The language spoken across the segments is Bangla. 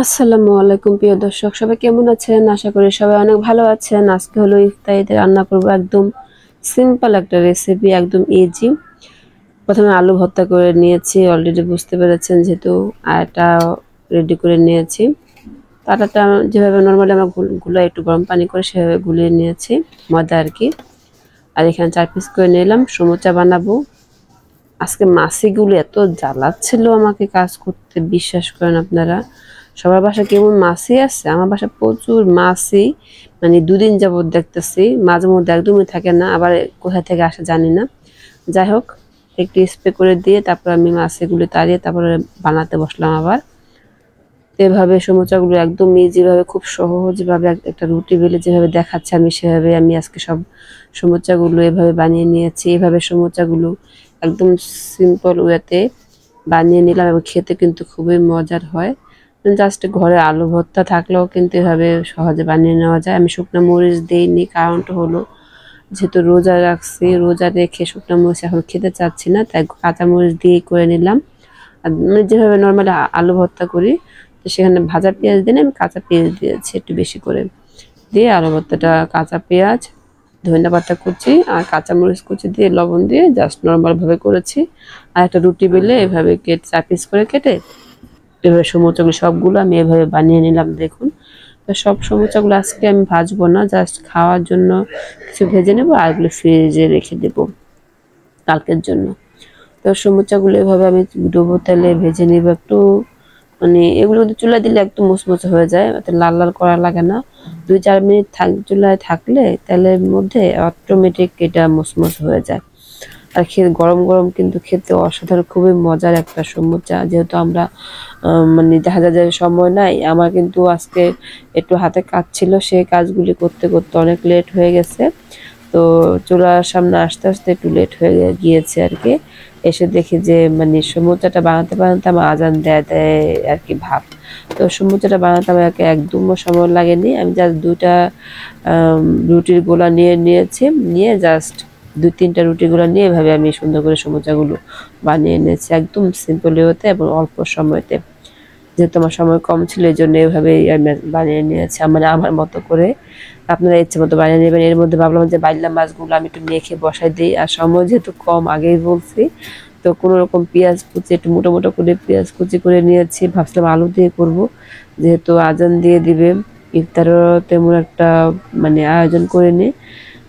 আসসালামু আলাইকুম প্রিয় দর্শক, সবাই কেমন আছেন? আশা করি সবাই অনেক ভালো আছেন। আজকে হলো ইফতারিতে রান্না করব একদম সিম্পল একটা রেসিপি, একদম ইজি। প্রথমে আলু ভর্তা করে নিয়েছি, অলরেডি বুঝতে পেরেছেন, যেহেতু আটা রেডি করে নিয়েছি। আটাটা যেভাবে নর্মালি আমরা গুলাই, একটু গরম পানি করে সেভাবে গুলিয়ে নিয়েছি, ময়দা আর কি। আর এখানে 4 পিস করে নিলাম। সমুচা বানাবো। আজকে মাছিগুলো এত জ্বালাচ্ছিল আমাকে কাজ করতে, বিশ্বাস করেন আপনারা। সবার বাসায় কেমন মাছি আছে, আমার বাসায় প্রচুর মাছি। মানে 2 দিন যাবত দেখতেছি, মাঝে মধ্যে একদমই থাকে না, আবার কোথা থেকে আসে জানি না। যাই হোক, একটু স্প্রে করে দিয়ে তারপর আমি মাছিগুলো তাড়িয়ে তারপরে বানাতে বসলাম আবার। এভাবে সমুচাগুলো একদম ইজিভাবে, খুব সহজভাবে একটা রুটি বেলে যেভাবে দেখাচ্ছে আমি, সেভাবে আমি আজকে সব সমুচাগুলো এভাবে বানিয়ে নিয়েছি। এভাবে সমুচাগুলো একদম সিম্পল ওয়েতে বানিয়ে নিলাম এবং খেতে কিন্তু খুবই মজার হয়। জাস্ট ঘরে আলু ভর্তা থাকলেও কিন্তু এভাবে সহজে বানিয়ে নেওয়া যায়। আমি শুকনো মরিচ দিইনি, কারণটা হলো যেহেতু রোজা রাখছি, রোজা রেখে শুকনো মরিচ এখন খেতে চাচ্ছি না, তাই কাঁচা মরিচ দিয়েই করে নিলাম। আর মানে যেভাবে নর্মালি আলু ভর্তা করি, তো সেখানে ভাজা পেঁয়াজ দিলে আমি কাঁচা পেঁয়াজ দিয়েছি একটু বেশি করে, দিয়ে আলু ভর্তাটা কাঁচা পেঁয়াজ, ধনিয়া পাতা কুচি আর কাঁচামরিচ কুচি দিয়ে লবণ দিয়ে জাস্ট নর্মালভাবে করেছি। আর একটা রুটি বেলে এভাবে কেটে 4 পিস করে কেটে এভাবে সমুচাগুলো সবগুলো আমি এভাবে বানিয়ে নিলাম। দেখুন, তো সব সমুচাগুলো আজকে আমি ভাজবো না, জাস্ট খাওয়ার জন্য কিছু ভেজে নেবো আর এগুলো ফ্রিজে রেখে দেবো কালকের জন্য। তো সমুচাগুলো এভাবে আমি ডুবো তেলে ভেজে নিব একটু। মানে এগুলো চুলা দিলে একটু মুচমুচে হয়ে যায়, লাল লাল করা লাগে না। 2-4 মিনিট চুলায় থাকলে তেলের মধ্যে অটোমেটিক এটা মুচমুচ হয়ে যায়। আর খেতে গরম গরম কিন্তু খেতে অসাধারণ, খুবই মজার একটা সমুচা। যেহেতু আমরা মানে দেখা যায় যে সময় নাই আমার, কিন্তু আজকে একটু হাতে কাজ ছিল, সেই কাজগুলি করতে করতে অনেক লেট হয়ে গেছে। তো চুলার সামনে আসতে আসতে একটু লেট হয়ে গিয়েছে আর কি। এসে দেখি যে মানে সমুচাটা বানাতে বানাতে আমার আজান দেয় দেয় আর কি ভাব। তো সমুচাটা বানাতে আমাকে একদমও সময় লাগেনি। আমি জাস্ট 2টা রুটির গোলা নিয়েছি, নিয়ে জাস্ট 2-3টা রুটির গোলা নিয়ে এভাবে আমি সুন্দর করে সমুচাগুলো বানিয়ে নিয়েছি, একদম সিম্পল ওয়েতে এবং অল্প সময়তে। যেহেতু আমার সময় কম ছিল, এই জন্য এভাবেই আমি বানিয়ে নিয়েছি, মানে আমার মতো করে। আপনারা ইচ্ছে মতো বানিয়ে নেবেন। এর মধ্যে ভাবলাম যে বাইলা মাছগুলো আমি একটু মেখে বসাই দিই, আর সময় যেহেতু কম, আগেই বলছি, তো কোনো রকম পেঁয়াজ কুচি একটু মোটা মোটা করে পেঁয়াজ কুচি করে নিয়েছি। ভাবছিলাম আলু দিয়ে করব, যেহেতু আজান দিয়ে দিবে, ইফতারও তেমন একটা মানে আয়োজন করে নিই।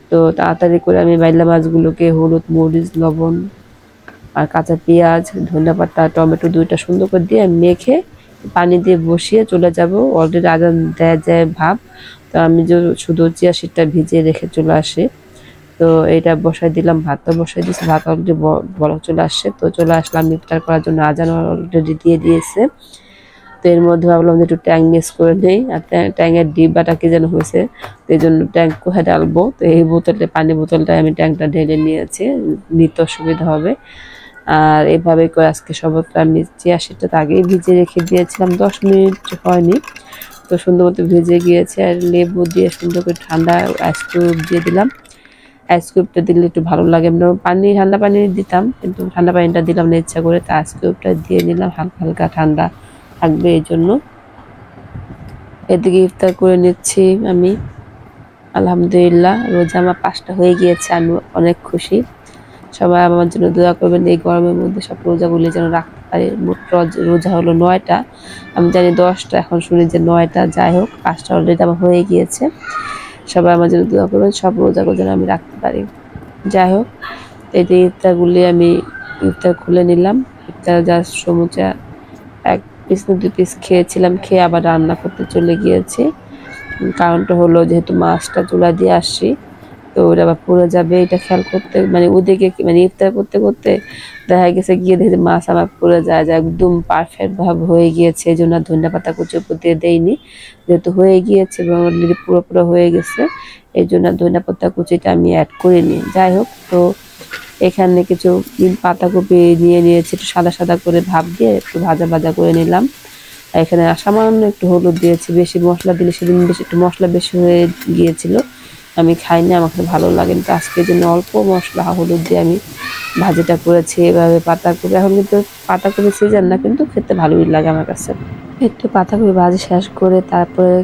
তো তাড়াতাড়ি করে আমি বাইলা মাছগুলোকে হলুদ, মরিচ, লবণ আর কাঁচা পেঁয়াজ, ধনিয়া পাতা, টমেটো 2টা সুন্দর করে দিয়ে মেখে পানি দিয়ে বসিয়ে চলে যাব। অলরেডি আজান দেয় যায় ভাব। তো আমি যে শুধু চিয়া সিডটা ভিজিয়ে রেখে চলে আসি। তো এটা বসাই দিলাম, ভাতটা বসাই দিয়েছি, ভাত অলরেডি বলক চলে আসছে। তো চলে আসলাম ইফতার করার জন্য, আজান অলরেডি দিয়ে দিয়েছে। তো এর মধ্যে ভাবলাম যে একটু ট্যাং মিক্স করে নেই, আর ট্যাংয়ের ডিব্বাটা কি যেন হয়েছে, তো এই জন্য ট্যাং কোথায় ডালবো। তো এই বোতলটা, পানি বোতলটায় আমি ট্যাংটা ঢেলে নিয়েছি, নিতে অসুবিধা হবে। আর এভাবে করে আজকে সবটা আমি চিয়া সিডটা তো আগেই ভিজিয়ে রেখে দিয়েছিলাম, 10 মিনিট হয়নি, তো সুন্দর মতো ভেজে গিয়েছে। আর লেবু দিয়ে সুন্দর করে ঠান্ডা আইস কিউব দিয়ে দিলাম। আইস কিউবটা দিলে একটু ভালো লাগে। পানি, ঠান্ডা পানি দিতাম, কিন্তু ঠান্ডা পানিটা দিলাম না ইচ্ছা করে, তো আইস কিউবটা দিয়ে নিলাম, হালকা হালকা ঠান্ডা থাকবে এই জন্য। এদিকে ইফতার করে নিচ্ছি আমি। আলহামদুলিল্লাহ, রোজা আমার 5টা হয়ে গিয়েছে, আমি অনেক খুশি। সবাই আমার জন্য দোয়া করবেন, এই গরমের মধ্যে সব রোজাগুলি যেন রাখতে পারি। মোট রোজা হলো 9টা, আমি জানি 10টা, এখন শুনি যে 9টা। যাই হোক, 5টা অলরেডি আমার হয়ে গিয়েছে। সবাই আমার জন্য দোয়া করবেন, সব রোজাগুলো যেন আমি রাখতে পারি। যাই হোক, এই যে ইফতারগুলি আমি ইফতার খুলে নিলাম। ইফতার জাস্ট সমুচা 1 পিস না 2 পিস খেয়েছিলাম, খেয়ে আবার রান্না করতে চলে গিয়েছি। কারণটা হলো যেহেতু মাছটা চুলা দিয়ে আসছি, তো ওটা আবার পুড়ে যাবে, এটা খেয়াল করতে, মানে ওদিকে মানে ইফতার করতে করতে দেখা গেছে গিয়ে দেখে মাছ আমার পুড়ে যায়, যা একদম পারফেক্ট ভাবে হয়ে গিয়েছে। এই জন্য ধনিয়া পাতা কুচি উপর দিয়ে দেয়নি, যেহেতু হয়ে গিয়েছে এবং অলরেডি পুরো পুরো হয়ে গেছে, এই জন্য ধনিয়া পাতা কুচিটা আমি অ্যাড করিনি। যাই হোক, তো এখানে কিছু পাতাকপি নিয়ে নিয়েছি, একটু সাদা সাদা করে ভাপ দিয়ে একটু ভাজা ভাজা করে নিলাম। এখানে সামান্য একটু হলুদ দিয়েছি, বেশি মশলা দিলে সেদিন বেশি একটু মশলা বেশি হয়ে গিয়েছিল, আমি খাইনি, আমাকে ভালো লাগেনি। তো আজকের জন্য অল্প মশলা হলুদ দিয়ে আমি ভাজিটা করেছি এভাবে পাতাকপি। এখন কিন্তু পাতাকপি সিজন না, কিন্তু খেতে ভালোই লাগে আমার কাছে। একটু পাতাকপি ভাজি শেষ করে তারপরে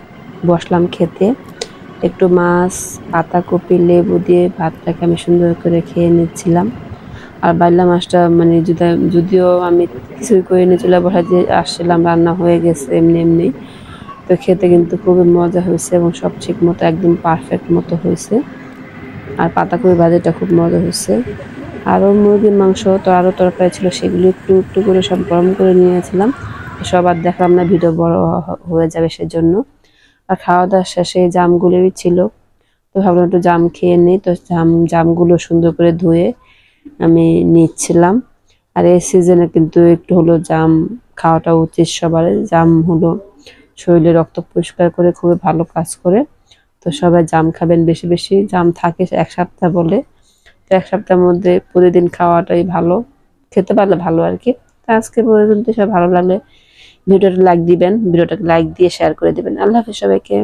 বসলাম খেতে। একটু মাছ, পাতাকপি, লেবু দিয়ে ভাতটাকে আমি সুন্দর করে খেয়ে নিচ্ছিলাম। আর বাইলা মাছটা মানে যদিও আমি কিছুই করে নিয়ে চুলা বসা দিয়ে আসছিলাম, রান্না হয়ে গেছে এমনি এমনি, তো খেতে কিন্তু খুবই মজা হয়েছে এবং সব ঠিক মতো একদম পারফেক্ট মতো হয়েছে। আর পাতাকপি ভাজিটা খুব মজা হয়েছে। আরও মুরগির মাংস তো আরও তরকারি ছিল, সেগুলো একটু একটু করে সব গরম করে নিয়েছিলাম। সব আর দেখলাম না, ভিডিও বড় হয়ে যাবে সেজন্য। আর খাওয়া দাওয়া শেষে জামগুলোই ছিল, তো ভাবলাম একটু জাম খেয়ে নিই। তো জামগুলো সুন্দর করে ধুয়ে আমি নিচ্ছিলাম। আর এই সিজনে কিন্তু একটু হলো জাম খাওয়াটা উচিত সবার। জাম হলো শরীরে রক্ত পরিষ্কার করে খুবই ভালো কাজ করে। তো সবাই জাম খাবেন, বেশি বেশি জাম থাকে 1 সপ্তাহ বলে। তো 1 সপ্তাহের মধ্যে প্রতিদিন খাওয়াটাই ভালো, খেতে পারলে ভালো আর কি। তো আজকে পর্যন্ত, সব ভালো লাগলে ভিডিওটা লাইক দিবেন, ভিডিওটাকে লাইক দিয়ে শেয়ার করে দিবেন। আল্লাহ হাফেজ সবাইকে।